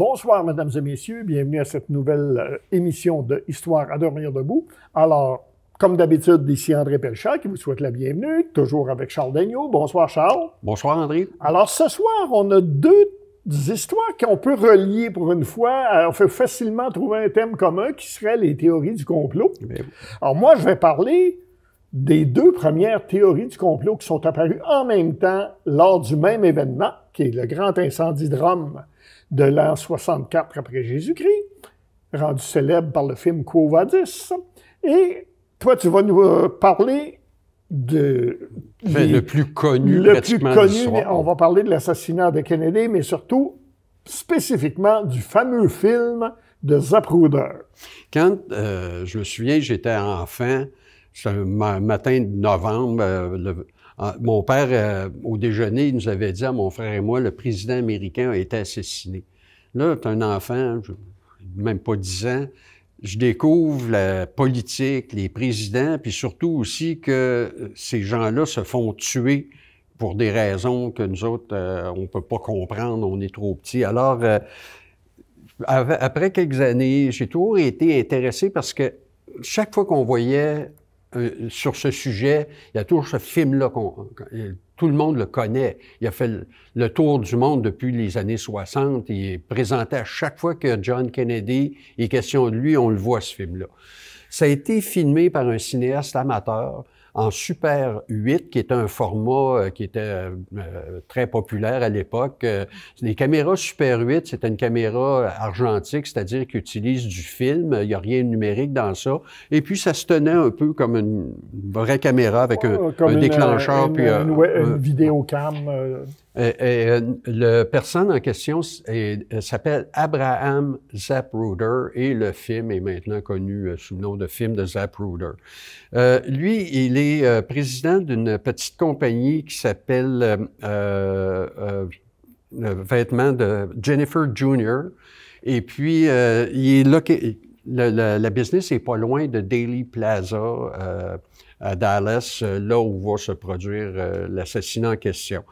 Bonsoir, mesdames et messieurs. Bienvenue à cette nouvelle émission de Histoire à dormir debout. Alors, comme d'habitude, ici André Pelchat qui vous souhaite la bienvenue, toujours avec Charles Daigneault. Bonsoir, Charles. Bonsoir, André. Alors, ce soir, on a deux histoires qu'on peut relier pour une fois. On peut facilement trouver un thème commun qui serait les théories du complot. Bien. Alors, moi, je vais parler des deux premières théories du complot qui sont apparues en même temps lors du même événement, qui est le grand incendie de Rome de l'an 64 après Jésus-Christ, rendu célèbre par le film Quo Vadis. Et toi, tu vas nous parler de... le plus connu, le plus connu, on va parler de l'assassinat de Kennedy, mais surtout, spécifiquement, du fameux film de Zapruder. Quand, je me souviens, j'étais enfant, c'était un matin de novembre, mon père, au déjeuner, il nous avait dit à mon frère et moi, le président américain a été assassiné. Là, tu es un enfant, même pas 10 ans, je découvre la politique, les présidents, puis surtout aussi que ces gens-là se font tuer pour des raisons que nous autres, on peut pas comprendre, on est trop petits. Alors, après quelques années, j'ai toujours été intéressé parce que chaque fois qu'on voyait sur ce sujet, il y a toujours ce film-là, tout le monde le connaît. Il a fait le tour du monde depuis les années 60. Il est présenté à chaque fois que John Kennedy est question de lui, on le voit, ce film-là. Ça a été filmé par un cinéaste amateur en Super 8, qui était un format qui était très populaire à l'époque. Les caméras Super 8, c'est une caméra argentique, c'est-à-dire qu'ils utilisent du film, il n'y a rien de numérique dans ça. Et puis, ça se tenait un peu comme une vraie caméra avec un déclencheur. Une vidéocam. La personne en question s'appelle Abraham Zapruder et le film est maintenant connu sous le nom de film de Zapruder. Lui, il est président d'une petite compagnie qui s'appelle Vêtements de Jennifer Jr. Et puis, il est là, la business est pas loin de Dealey Plaza à Dallas, là où va se produire l'assassinat en question.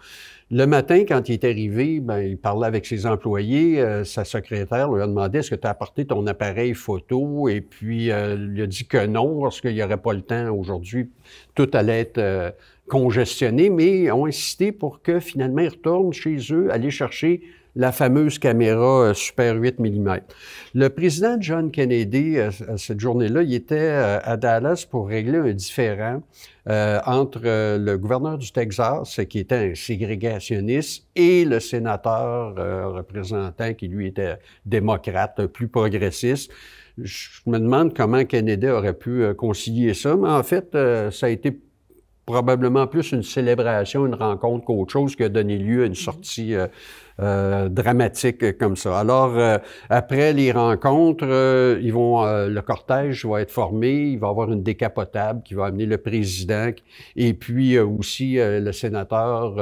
Le matin, quand il est arrivé, il parlait avec ses employés. Sa secrétaire lui a demandé « Est-ce que tu as apporté ton appareil photo? » Et puis, il a dit que non, parce qu'il n'y aurait pas le temps aujourd'hui. Tout allait être congestionné, mais ils ont insisté pour que, finalement, ils retournent chez eux, aller chercher la fameuse caméra Super 8 mm. Le président John Kennedy, à cette journée-là, il était à Dallas pour régler un différend entre le gouverneur du Texas, qui était un ségrégationniste, et le sénateur représentant, qui lui était démocrate, plus progressiste. Je me demande comment Kennedy aurait pu concilier ça, mais en fait, ça a été probablement plus une célébration, une rencontre qu'autre chose qui a donné lieu à une sortie dramatique comme ça. Alors, après les rencontres, le cortège va être formé, il va y avoir une décapotable qui va amener le président et puis aussi le sénateur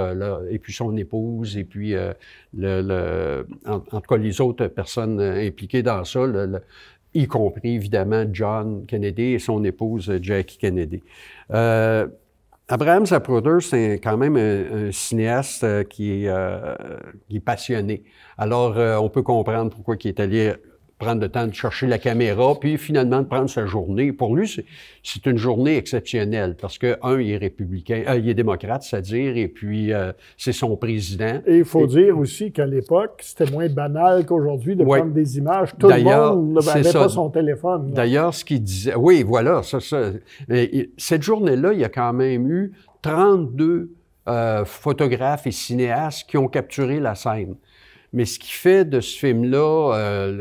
et puis son épouse et puis en tout cas les autres personnes impliquées dans ça, y compris évidemment John Kennedy et son épouse Jackie Kennedy. Abraham Zapruder, c'est quand même un cinéaste qui est passionné. Alors, on peut comprendre pourquoi il est allé prendre le temps de chercher la caméra, puis finalement de prendre sa journée. Pour lui, c'est une journée exceptionnelle, parce que, il est républicain, il est démocrate, c'est-à-dire, et puis c'est son président. Et il faut dire aussi qu'à l'époque, c'était moins banal qu'aujourd'hui de prendre des images. Tout le monde n'avait pas son téléphone. D'ailleurs, ce qu'il disait... Oui, voilà, ça. Mais cette journée-là, il y a quand même eu 32 photographes et cinéastes qui ont capturé la scène. Mais ce qui fait de ce film-là,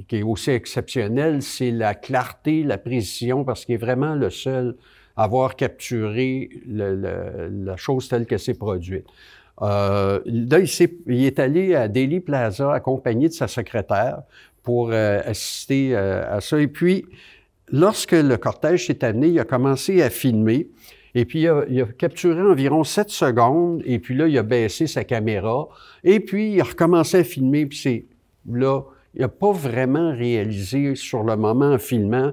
qui est aussi exceptionnel, c'est la clarté, la précision, parce qu'il est vraiment le seul à avoir capturé la chose telle qu'elle s'est produite. Là, il est allé à Dealey Plaza accompagné de sa secrétaire pour assister à ça. Et puis, lorsque le cortège s'est amené, il a commencé à filmer. Et puis, il a capturé environ 7 secondes, et puis là, il a baissé sa caméra, et puis il a recommencé à filmer, puis là, il n'a pas vraiment réalisé sur le moment en filmant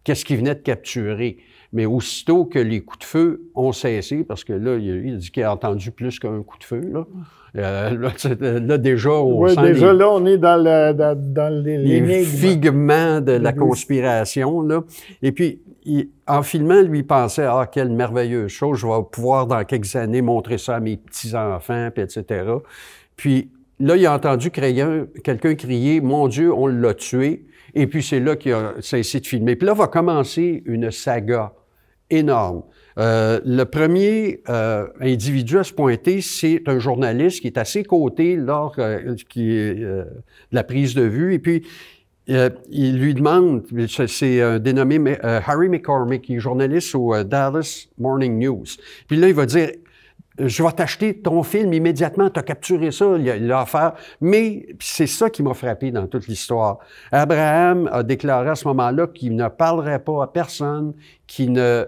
qu'est-ce qu'il venait de capturer. Mais aussitôt que les coups de feu ont cessé, parce que là, il a dit qu'il a entendu plus qu'un coup de feu, là. Là, déjà, on sent déjà, là, on est dans les figments de la conspiration, là. Et puis, en filmant, lui, il pensait, ah, quelle merveilleuse chose, je vais pouvoir, dans quelques années, montrer ça à mes petits-enfants, puis etc. Puis, là, il a entendu quelqu'un crier, mon Dieu, on l'a tué. Et puis, c'est là qu'il a cessé de filmer. Puis là, va commencer une saga énorme. Le premier individu à se pointer, c'est un journaliste qui est à ses côtés lors de la prise de vue. Et puis, il lui demande, c'est un dénommé Harry McCormick, qui est journaliste au Dallas Morning News. Puis là, il va dire, je vais t'acheter ton film immédiatement, tu as capturé ça, il l'a offert. Mais c'est ça qui m'a frappé dans toute l'histoire. Abraham a déclaré à ce moment-là qu'il ne parlerait pas à personne, qu'il ne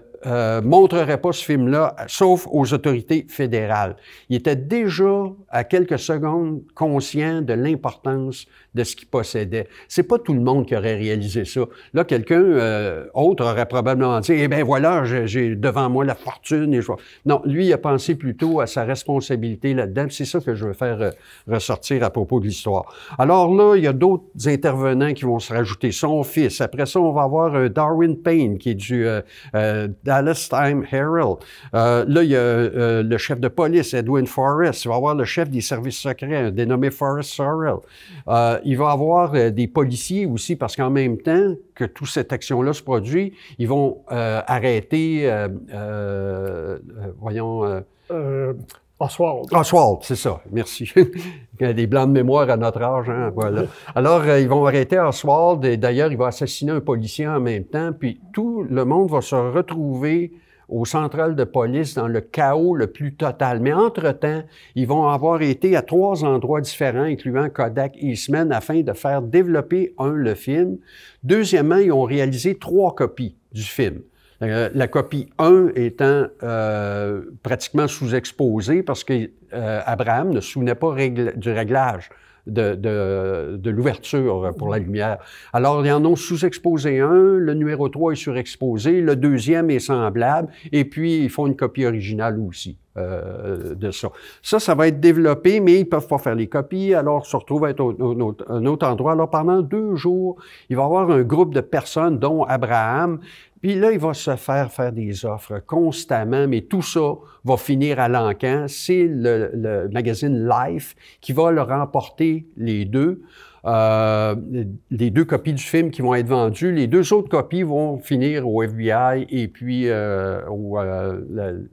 montrerait pas ce film-là, sauf aux autorités fédérales. Il était déjà, à quelques secondes, conscient de l'importance de ce qu'il possédait. C'est pas tout le monde qui aurait réalisé ça. Là, quelqu'un autre aurait probablement dit, eh bien voilà, j'ai devant moi la fortune. Et Non, lui, il a pensé plutôt à sa responsabilité là-dedans. C'est ça que je veux faire ressortir à propos de l'histoire. Alors là, il y a d'autres intervenants qui vont se rajouter. Son fils. Après ça, on va avoir Darwin Payne, qui est du Dallas Time Herald. Là, il y a le chef de police, Edwin Forrest. Il va y avoir le chef des services secrets, dénommé Forrest Sorrell. Il va y avoir des policiers aussi, parce qu'en même temps que toute cette action-là se produit, ils vont arrêter, Oswald. Oswald, c'est ça, merci. Il y a des blancs de mémoire à notre âge, hein, voilà. Alors, ils vont arrêter Oswald, et d'ailleurs, il va assassiner un policier en même temps, puis tout le monde va se retrouver au central de police dans le chaos le plus total. Mais entre-temps, ils vont avoir été à 3 endroits différents, incluant Kodak et Eastman, afin de faire développer, le film. Deuxièmement, ils ont réalisé 3 copies du film. La copie 1 étant pratiquement sous-exposée parce que Abraham ne se souvenait pas du réglage de l'ouverture pour la lumière. Alors, ils en ont sous-exposé un, le numéro 3 est surexposé, le deuxième est semblable, et puis ils font une copie originale aussi de ça. Ça va être développé, mais ils peuvent pas faire les copies, alors se retrouvent à être un autre endroit. Alors, pendant 2 jours, il va y avoir un groupe de personnes, dont Abraham. Puis là, il va se faire des offres constamment, mais tout ça va finir à l'encan. C'est le magazine Life qui va le remporter les 2. Les 2 copies du film qui vont être vendues. Les 2 autres copies vont finir au FBI et puis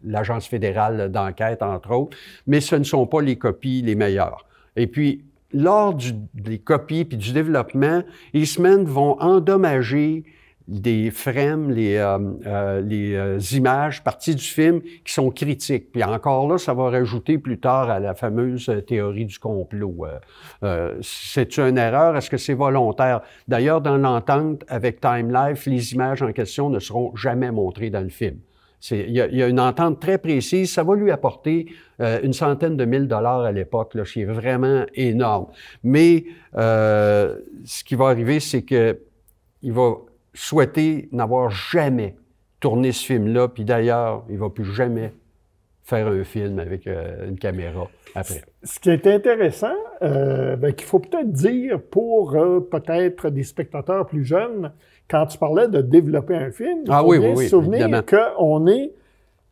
l'Agence fédérale d'enquête, entre autres. Mais ce ne sont pas les copies les meilleures. Et puis, lors des copies puis du développement, Eastman vont endommager des frames, les images parties du film qui sont critiques. Puis encore là, ça va rajouter plus tard à la fameuse théorie du complot. C'est une erreur? Est-ce que c'est volontaire? D'ailleurs, dans l'entente avec Time Life, les images en question ne seront jamais montrées dans le film. Il y a une entente très précise. Ça va lui apporter une centaine de $1000 à l'époque, là, ce qui est vraiment énorme. Mais ce qui va arriver, c'est que il va souhaiter n'avoir jamais tourné ce film-là, puis d'ailleurs, il ne va plus jamais faire un film avec une caméra après. Ce qui est intéressant, qu'il faut peut-être dire pour peut-être des spectateurs plus jeunes, quand tu parlais de développer un film, il faut bien se souvenir qu'on est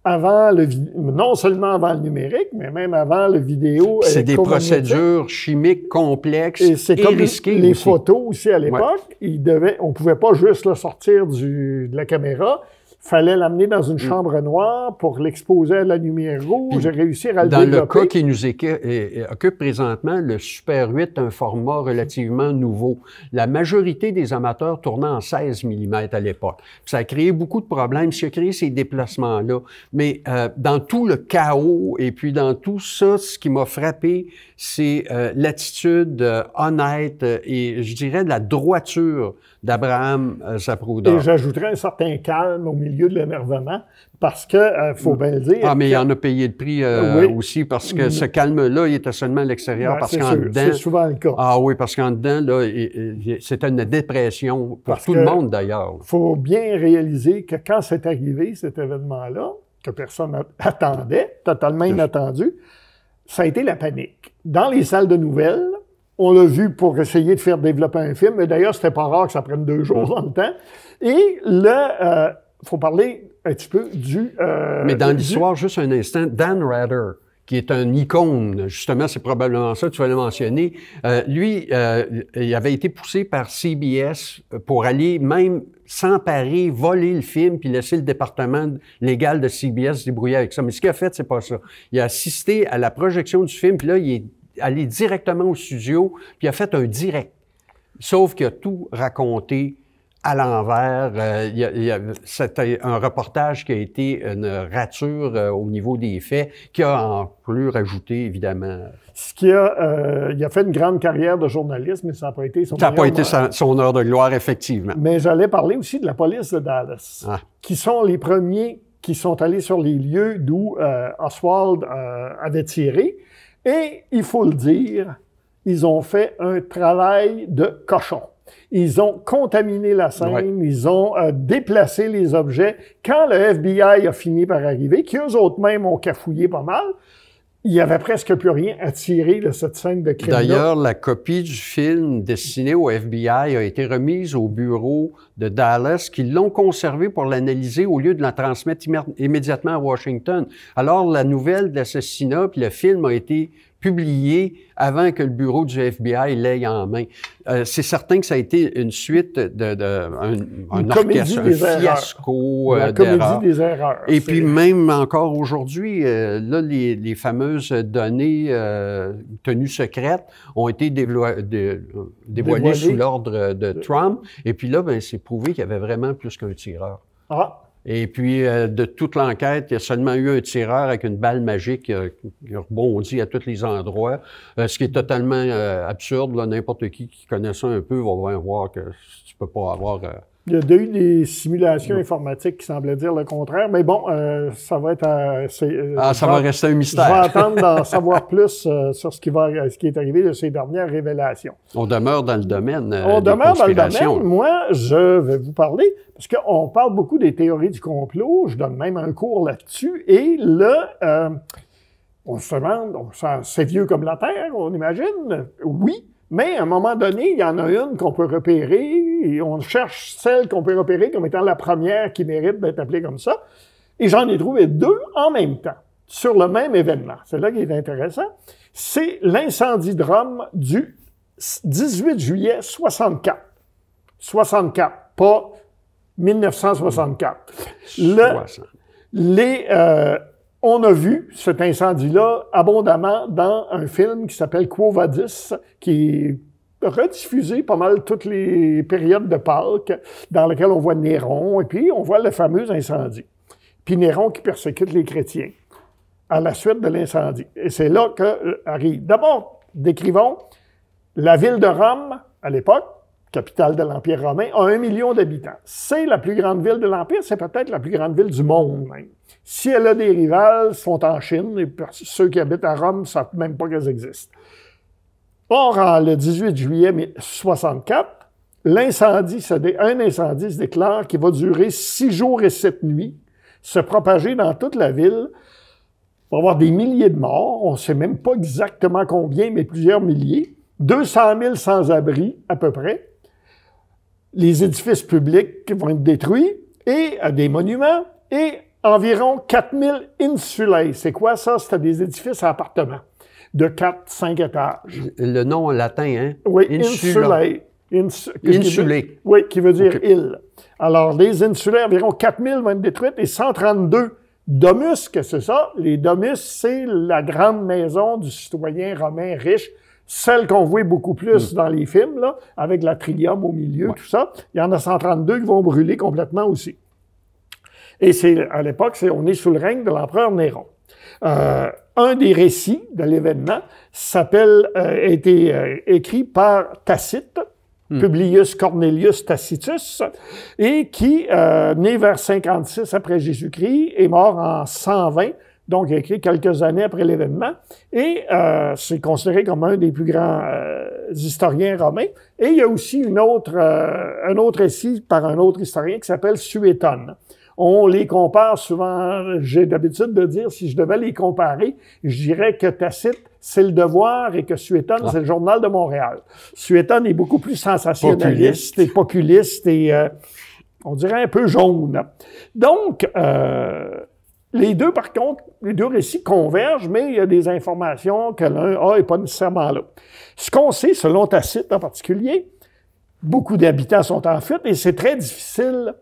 non seulement avant le numérique, mais même avant le vidéo. C'est des procédures chimiques complexes et risquées. Les photos aussi à l'époque, on ne pouvait pas juste le sortir de la caméra. Fallait l'amener dans une chambre noire pour l'exposer à la lumière rouge et réussir à le développer. Dans le cas qui nous occupe présentement, le Super 8 est un format relativement nouveau. La majorité des amateurs tournaient en 16 mm à l'époque. Ça a créé beaucoup de problèmes, ça a créé ces déplacements-là. Mais dans tout le chaos et puis dans tout ça, ce qui m'a frappé, c'est l'attitude honnête et je dirais de la droiture d'Abraham Zapruder. Et j'ajouterais un certain calme au milieu milieu de l'énervement, parce que, faut bien le dire... Ah, mais il en a payé le prix aussi, parce que ce calme-là, il était seulement à l'extérieur, parce qu'en dedans... C'est souvent le cas. Ah oui, parce qu'en dedans, là, c'était une dépression pour tout le monde, d'ailleurs. Il faut bien réaliser que quand c'est arrivé, cet événement-là, que personne attendait, totalement inattendu, ça a été la panique. Dans les salles de nouvelles, on l'a vu pour essayer de faire développer un film, mais d'ailleurs, c'était pas rare que ça prenne 2 jours dans le temps. Et là, faut parler un petit peu du... mais dans l'histoire, juste un instant, Dan Rather, qui est un icône, justement, c'est probablement ça, tu vas le mentionner. Lui, il avait été poussé par CBS pour aller même s'emparer, voler le film, puis laisser le département légal de CBS se débrouiller avec ça. Mais ce qu'il a fait, c'est pas ça. Il a assisté à la projection du film, puis là, il est allé directement au studio, puis il a fait un direct. Sauf qu'il a tout raconté à l'envers. C'était un reportage qui a été une rature au niveau des faits, qui a en plus rajouté, évidemment. Il a fait une grande carrière de journaliste, mais ça n'a pas été son Ça n'a pas été son heure de gloire, effectivement. Mais j'allais parler aussi de la police de Dallas, qui sont les premiers qui sont allés sur les lieux d'où Oswald avait tiré. Et, il faut le dire, ils ont fait un travail de cochon. Ils ont contaminé la scène, ils ont déplacé les objets. Quand le FBI a fini par arriver, qu'eux autres mêmes ont cafouillé pas mal, il n'y avait presque plus rien à tirer de cette scène de crime. D'ailleurs, la copie du film destiné au FBI a été remise au bureau de Dallas, qui l'ont conservée pour l'analyser au lieu de la transmettre immédiatement à Washington. Alors, la nouvelle d'assassinat puis le film a été publié avant que le bureau du FBI l'ait en main. C'est certain que ça a été une suite un orchestre, un fiasco la comédie des erreurs. Et puis même encore aujourd'hui, là, les fameuses données tenues secrètes ont été dévoilées sous l'ordre de Trump. Et puis là, ben, c'est prouvé qu'il y avait vraiment plus qu'un tireur. Ah. Et puis, de toute l'enquête, il y a seulement eu un tireur avec une balle magique qui a rebondi à tous les endroits, ce qui est totalement absurde. Là, n'importe qui connaît ça un peu va voir que tu peux pas avoir... Il y a eu des simulations informatiques qui semblaient dire le contraire, mais bon, ça va être... ça va rester un mystère. Je vais attendre d'en savoir plus sur ce qui est arrivé de ces dernières révélations. On demeure dans le domaine On demeure dans le domaine. Moi, je vais vous parler, parce qu'on parle beaucoup des théories du complot, je donne même un cours là-dessus, et là, on se demande, c'est vieux comme la Terre, on imagine? Oui. Mais à un moment donné, il y en a une qu'on peut repérer, et on cherche celle qu'on peut repérer comme étant la première qui mérite d'être appelée comme ça. Et j'en ai trouvé 2 en même temps, sur le même événement. C'est là qui est intéressant. C'est l'incendie de Rome du 18 juillet 64. 64, pas 1964. On a vu cet incendie-là abondamment dans un film qui s'appelle Quo Vadis, qui est rediffusé pas mal toutes les périodes de Pâques, dans lequel on voit Néron, et puis on voit le fameux incendie. Puis Néron qui persécute les chrétiens à la suite de l'incendie. Et c'est là qu'arrive. D'abord, décrivons la ville de Rome, à l'époque, capitale de l'Empire romain, a 1 million d'habitants. C'est la plus grande ville de l'Empire, c'est peut-être la plus grande ville du monde même. Si elle a des rivales, sont en Chine, et ceux qui habitent à Rome ne savent même pas qu'elles existent. Or, le 18 juillet 1964, un incendie se déclare qui va durer 6 jours et 7 nuits, se propager dans toute la ville. Il va y avoir des milliers de morts, on ne sait même pas exactement combien, mais plusieurs milliers. 200 000 sans-abri, à peu près. Les édifices publics vont être détruits, et des monuments, et environ 4000 insulae. C'est quoi ça? C'était des édifices à appartements de 4-5 étages. Le nom en latin, hein? Oui, insulae. Insulé. Oui, qui veut dire île. Alors, les insulae, environ 4000 vont être détruites et 132 domus, que c'est ça? Les domus, c'est la grande maison du citoyen romain riche, celle qu'on voit beaucoup plus dans les films, là, avec l'atrium au milieu, tout ça. Il y en a 132 qui vont brûler complètement aussi. Et à l'époque, on est sous le règne de l'empereur Néron. Un des récits de l'événement a été écrit par Tacite, Publius Cornelius Tacitus, et qui, né vers 56 après Jésus-Christ, est mort en 120, donc il a écrit quelques années après l'événement, et c'est considéré comme un des plus grands historiens romains. Et il y a aussi un autre récit par un autre historien qui s'appelle Suétone. On les compare souvent, j'ai l'habitude de dire, si je devais les comparer, je dirais que Tacite, c'est Le Devoir et que Suétone, c'est le Journal de Montréal. Suétone est beaucoup plus sensationnaliste et populiste et, on dirait, un peu jaune. Donc, les deux, par contre, les deux récits convergent, mais il y a des informations que l'un a et pas nécessairement l'autre. Ce qu'on sait, selon Tacite en particulier, beaucoup d'habitants sont en fuite et c'est très difficile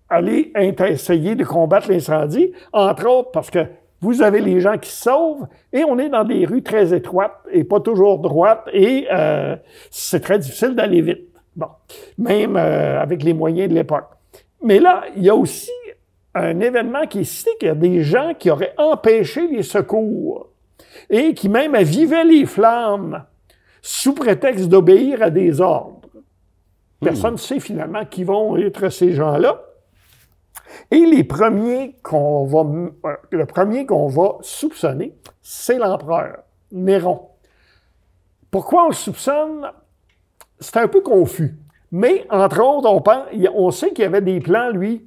aller essayer de combattre l'incendie, entre autres parce que vous avez les gens qui se sauvent et on est dans des rues très étroites et pas toujours droites et c'est très difficile d'aller vite. Bon, même avec les moyens de l'époque. Mais là, il y a aussi un événement qui est cité, qu'il y a des gens qui auraient empêché les secours et qui même avivaient les flammes sous prétexte d'obéir à des ordres. Personne ne sait finalement qui vont être ces gens-là. Et le premier qu'on va soupçonner, c'est l'empereur, Néron. Pourquoi on le soupçonne? C'est un peu confus. Mais, entre autres, on sait qu'il y avait des plans, lui,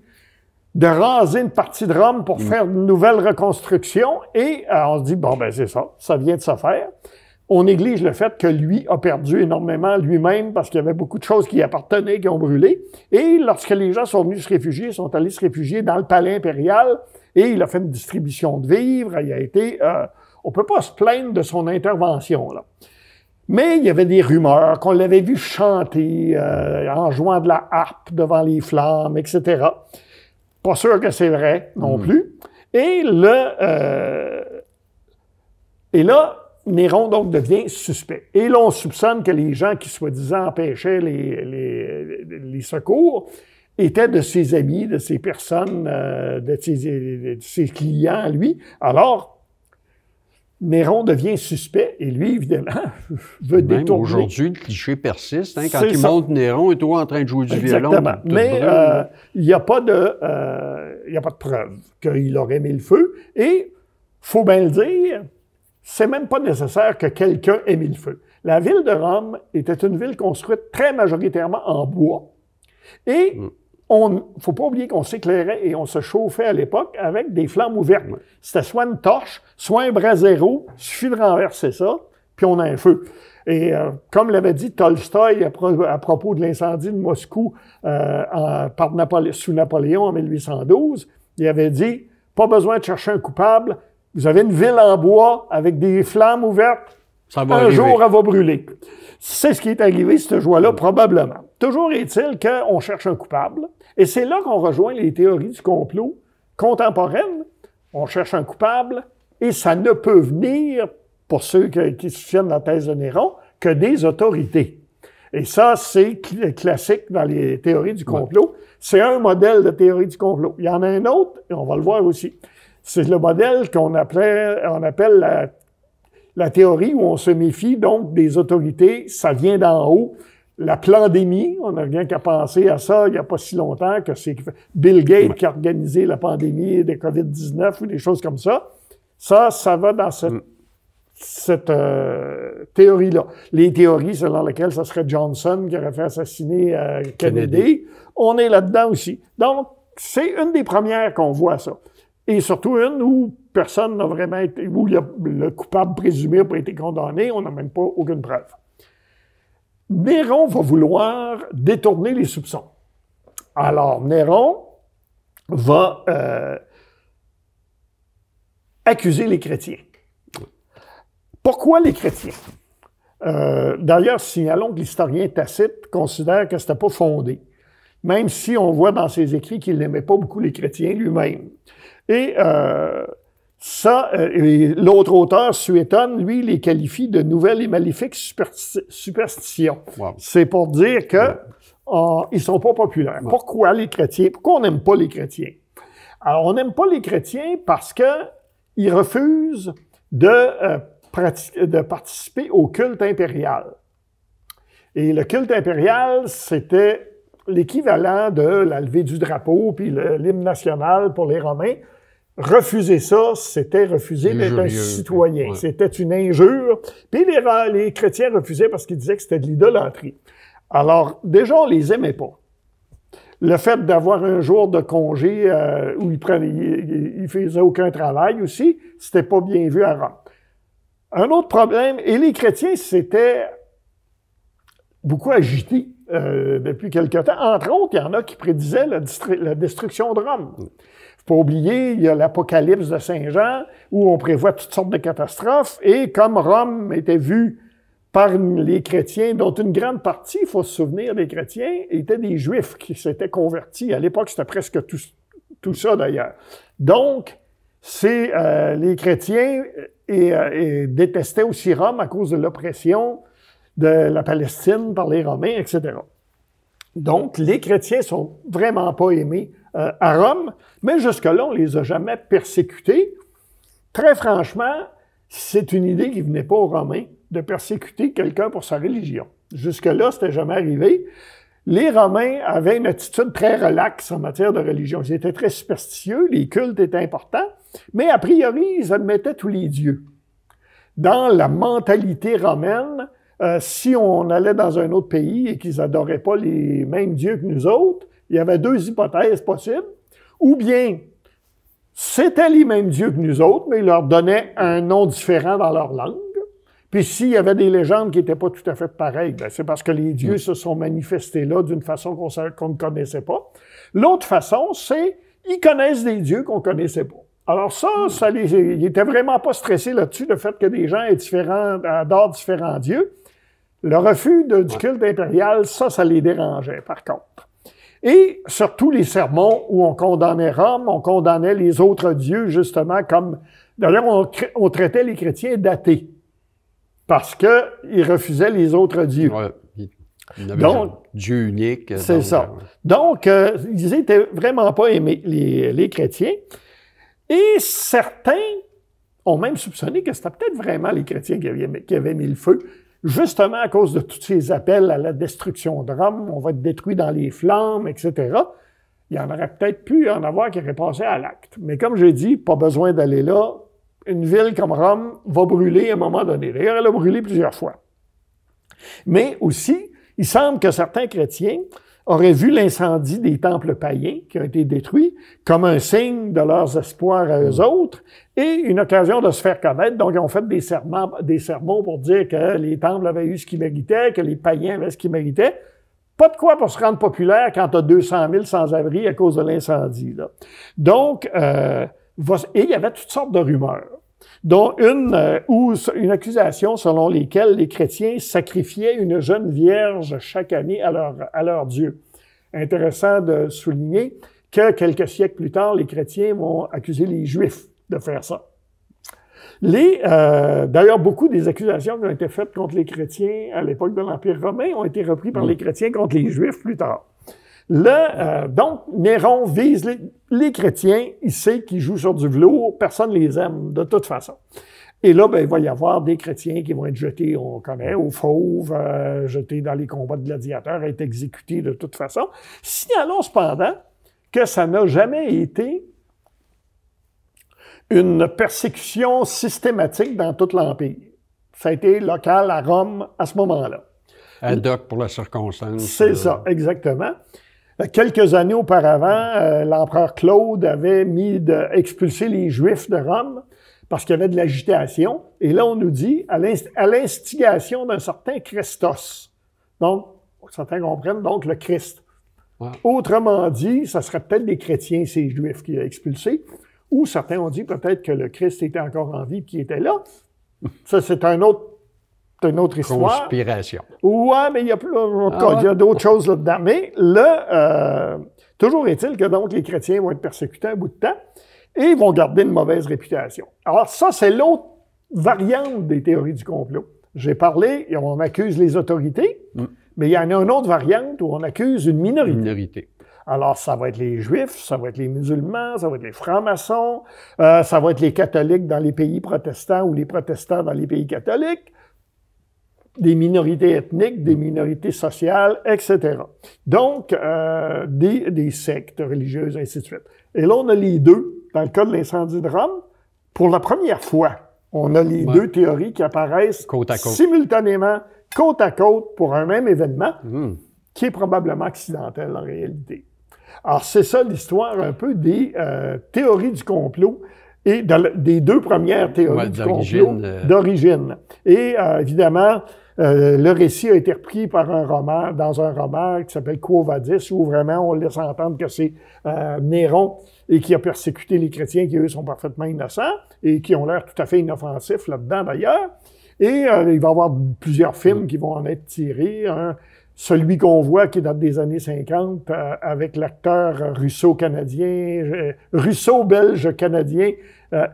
de raser une partie de Rome pour faire une nouvelle reconstruction. Et on se dit, bon, ben c'est ça vient de se faire. On néglige le fait que lui a perdu énormément lui-même parce qu'il y avait beaucoup de choses qui lui appartenaient, qui ont brûlé. Et lorsque les gens sont venus se réfugier, ils sont allés se réfugier dans le palais impérial et il a fait une distribution de vivres. Il a été... on peut pas se plaindre de son intervention, là. Mais il y avait des rumeurs qu'on l'avait vu chanter en jouant de la harpe devant les flammes, etc. Pas sûr que c'est vrai non plus. Et là, Néron, donc, devient suspect. Et là, on soupçonne que les gens qui, soi-disant, empêchaient les secours étaient de ses amis, de ses personnes, de ses clients, lui. Alors, Néron devient suspect et lui, évidemment, veut détourner. Même aujourd'hui, le cliché persiste. Hein, quand il monte Néron, il est toujours en train de jouer du violon. Mais il n'y a pas de preuve qu'il aurait mis le feu. Et, faut bien le dire, c'est même pas nécessaire que quelqu'un ait mis le feu. La ville de Rome était une ville construite très majoritairement en bois. Et faut pas oublier qu'on s'éclairait et on se chauffait à l'époque avec des flammes ouvertes. C'était soit une torche, soit un brasero. Il suffit de renverser ça, puis on a un feu. Et comme l'avait dit Tolstoï à propos de l'incendie de Moscou sous Napoléon en 1812, il avait dit « Pas besoin de chercher un coupable. Vous avez une ville en bois avec des flammes ouvertes. Un jour, elle va brûler. » C'est ce qui est arrivé ce jour-là, probablement. Toujours est-il qu'on cherche un coupable. Et c'est là qu'on rejoint les théories du complot contemporaines. On cherche un coupable et ça ne peut venir, pour ceux qui soutiennent la thèse de Néron, que des autorités. Et ça, c'est classique dans les théories du complot. C'est un modèle de théorie du complot. Il y en a un autre, et on va le voir aussi. C'est le modèle qu'on appelle la théorie où on se méfie donc des autorités, ça vient d'en haut. La pandémie, on n'a rien qu'à penser à ça il n'y a pas si longtemps que c'est Bill Gates qui a organisé la pandémie de COVID-19 ou des choses comme ça. Ça va dans cette théorie-là. Les théories selon lesquelles ce serait Johnson qui aurait fait assassiner Kennedy, on est là-dedans aussi. Donc, c'est une des premières qu'on voit ça. Et surtout une où personne n'a vraiment été, où le coupable présumé n'a pas été condamné, on n'a même pas aucune preuve. Néron va vouloir détourner les soupçons. Alors, Néron va accuser les chrétiens. Pourquoi les chrétiens? D'ailleurs, signalons que l'historien Tacite considère que ce n'était pas fondé, même si on voit dans ses écrits qu'il n'aimait pas beaucoup les chrétiens lui-même. Et l'autre auteur, Suétone, lui, les qualifie de nouvelles et maléfiques superstitions. Wow. C'est pour dire que ils sont pas populaires. Ouais. Pourquoi les chrétiens? Pourquoi on n'aime pas les chrétiens? Alors, on n'aime pas les chrétiens parce qu'ils refusent de participer au culte impérial. Et le culte impérial, c'était l'équivalent de la levée du drapeau puis l'hymne national pour les Romains. Refuser ça, c'était refuser d'être un citoyen. Ouais. C'était une injure. Puis les chrétiens refusaient parce qu'ils disaient que c'était de l'idolâtrie. Alors, déjà, on les aimait pas. Le fait d'avoir un jour de congé où ils faisaient aucun travail aussi, c'était pas bien vu à Rome. Un autre problème, et les chrétiens s'étaient beaucoup agités depuis quelque temps. Entre autres, il y en a qui prédisaient la destruction de Rome. Faut pas oublier, il y a l'Apocalypse de Saint Jean, où on prévoit toutes sortes de catastrophes, et comme Rome était vue par les chrétiens, dont une grande partie, il faut se souvenir des chrétiens, étaient des Juifs qui s'étaient convertis. À l'époque, c'était presque tout ça, d'ailleurs. Donc, les chrétiens détestaient aussi Rome à cause de l'oppression de la Palestine par les Romains, etc. Donc, les chrétiens sont vraiment pas aimés à Rome, mais jusque-là, on les a jamais persécutés. Très franchement, c'est une idée qui venait pas aux Romains de persécuter quelqu'un pour sa religion. Jusque-là, c'était jamais arrivé. Les Romains avaient une attitude très relaxe en matière de religion. Ils étaient très superstitieux, les cultes étaient importants, mais a priori, ils admettaient tous les dieux. Dans la mentalité romaine, si on allait dans un autre pays et qu'ils n'adoraient pas les mêmes dieux que nous autres, il y avait deux hypothèses possibles. Ou bien, c'était les mêmes dieux que nous autres, mais ils leur donnaient un nom différent dans leur langue. Puis s'il y avait des légendes qui n'étaient pas tout à fait pareilles, ben c'est parce que les dieux se sont manifestés là d'une façon qu'on ne connaissait pas. L'autre façon, c'est ils connaissent des dieux qu'on ne connaissait pas. Alors ils n'étaient vraiment pas stressés là-dessus, le fait que des gens adorent différents dieux. Le refus du culte impérial, ça les dérangeait, par contre. Et surtout les sermons où on condamnait Rome, on condamnait les autres dieux, justement, comme... D'ailleurs, on traitait les chrétiens d'athées, parce qu'ils refusaient les autres dieux. Ouais. Donc, Dieu unique. C'est ça. Donc, ils étaient vraiment pas aimés, les chrétiens. Et certains ont même soupçonné que c'était peut-être vraiment les chrétiens qui avaient mis le feu, justement à cause de tous ces appels à la destruction de Rome, on va être détruit dans les flammes, etc. Il y en aurait peut-être pu en avoir qui auraient passé à l'acte. Mais comme j'ai dit, pas besoin d'aller là. Une ville comme Rome va brûler à un moment donné. D'ailleurs, elle a brûlé plusieurs fois. Mais aussi, il semble que certains chrétiens auraient vu l'incendie des temples païens qui ont été détruits comme un signe de leurs espoirs à eux autres et une occasion de se faire connaître. Donc, ils ont fait des sermons pour dire que les temples avaient eu ce qu'ils méritaient, que les païens avaient ce qu'ils méritaient. Pas de quoi pour se rendre populaire quand tu as 200 000 sans-abri à cause de l'incendie. Là. Donc, et il y avait toutes sortes de rumeurs, dont une accusation selon lesquelles les chrétiens sacrifiaient une jeune vierge chaque année à leur Dieu. Intéressant de souligner que quelques siècles plus tard, les chrétiens vont accuser les Juifs de faire ça. D'ailleurs, beaucoup des accusations qui ont été faites contre les chrétiens à l'époque de l'Empire romain ont été reprises par les chrétiens contre les Juifs plus tard. Donc, Néron vise les chrétiens, il sait qu'ils jouent sur du velours, personne ne les aime de toute façon. Et là, il va y avoir des chrétiens qui vont être jetés, on connaît, aux fauves, jetés dans les combats de gladiateurs, être exécutés de toute façon. Signalons cependant que ça n'a jamais été une persécution systématique dans tout l'Empire. Ça a été local à Rome à ce moment-là. Ad hoc pour la circonstance. C'est ça, exactement. Quelques années auparavant, l'empereur Claude avait expulsé les Juifs de Rome parce qu'il y avait de l'agitation. Et là, on nous dit, à l'instigation d'un certain Christos. Donc, certains comprennent, donc le Christ. Ouais. Autrement dit, ça serait peut-être des chrétiens, ces Juifs, qui a expulsé. Ou certains ont dit peut-être que le Christ était encore en vie et qu'il était là. Ça, c'est une autre histoire. Conspiration. Ouais, mais il y a d'autres choses là-dedans. Mais là, toujours est-il que donc les chrétiens vont être persécutés un bout de temps et ils vont garder une mauvaise réputation. Alors ça, c'est l'autre variante des théories du complot. J'ai parlé, et on accuse les autorités, mais il y en a une autre variante où on accuse une minorité. Alors, ça va être les Juifs, ça va être les musulmans, ça va être les francs-maçons, ça va être les catholiques dans les pays protestants ou les protestants dans les pays catholiques. des minorités ethniques, des minorités sociales, etc. Donc, des sectes religieuses, ainsi de suite. Et là, on a les deux. Dans le cas de l'incendie de Rome, pour la première fois, on a les deux théories qui apparaissent côte à côte, simultanément, côte à côte, pour un même événement, qui est probablement accidentel en réalité. Alors, c'est ça l'histoire un peu des théories du complot et des deux premières théories du complot d'origine. Et évidemment, le récit a été repris dans un roman qui s'appelle Quo Vadis, où vraiment on laisse entendre que c'est Néron et qui a persécuté les chrétiens qui, eux, sont parfaitement innocents et qui ont l'air tout à fait inoffensifs là-dedans, d'ailleurs. Et il va y avoir plusieurs films qui vont en être tirés. Celui qu'on voit qui date des années 50 avec l'acteur russo-belge-canadien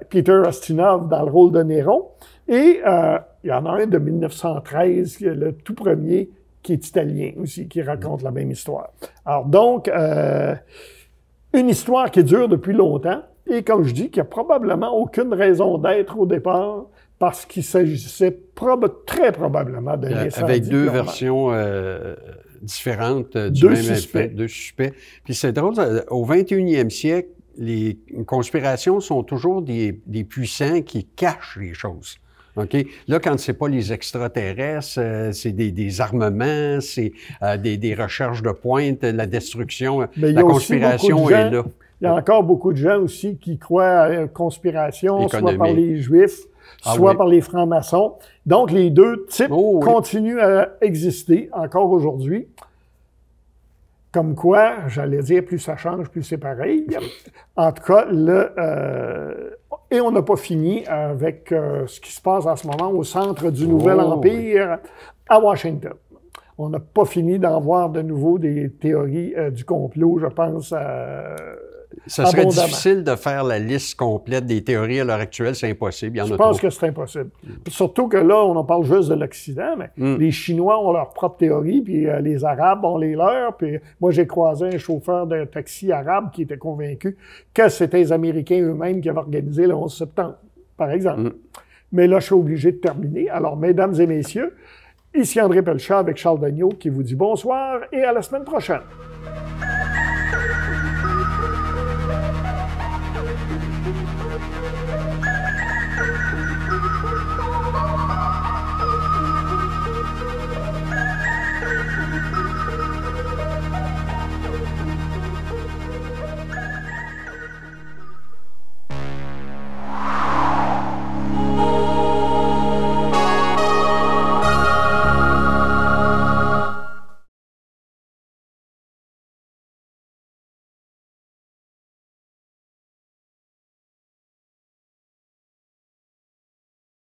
Peter Ustinov dans le rôle de Néron. Et il y en a un de 1913, le tout premier, qui est italien aussi, qui raconte la même histoire. Alors donc, une histoire qui dure depuis longtemps et comme je dis, qui n'a probablement aucune raison d'être au départ parce qu'il s'agissait très probablement d'un incendie. Avec deux versions différentes du même effet, deux suspects. Puis c'est drôle, au 21e siècle, les conspirations sont toujours des puissants qui cachent les choses. Okay? Là, quand c'est pas les extraterrestres, c'est des armements, c'est des recherches de pointe, la destruction, la conspiration est là. Il y a encore beaucoup de gens aussi qui croient à la conspiration, soit par les Juifs, soit par les francs-maçons. Donc, les deux types continuent à exister encore aujourd'hui. Comme quoi, j'allais dire, plus ça change, plus c'est pareil. En tout cas, et on n'a pas fini avec ce qui se passe en ce moment au centre du Nouvel Empire à Washington. On n'a pas fini d'en voir de nouveau des théories du complot, je pense. Ça serait difficile de faire la liste complète des théories à l'heure actuelle, c'est impossible. Je pense que c'est impossible. Surtout que là, on en parle juste de l'Occident, mais les Chinois ont leur propre théorie, puis les Arabes ont les leurs. Puis moi, j'ai croisé un chauffeur de taxi arabe qui était convaincu que c'était les Américains eux-mêmes qui avaient organisé le 11 septembre, par exemple. Mais là, je suis obligé de terminer. Alors, mesdames et messieurs, ici André Pelchat avec Charles Dagneault qui vous dit bonsoir et à la semaine prochaine.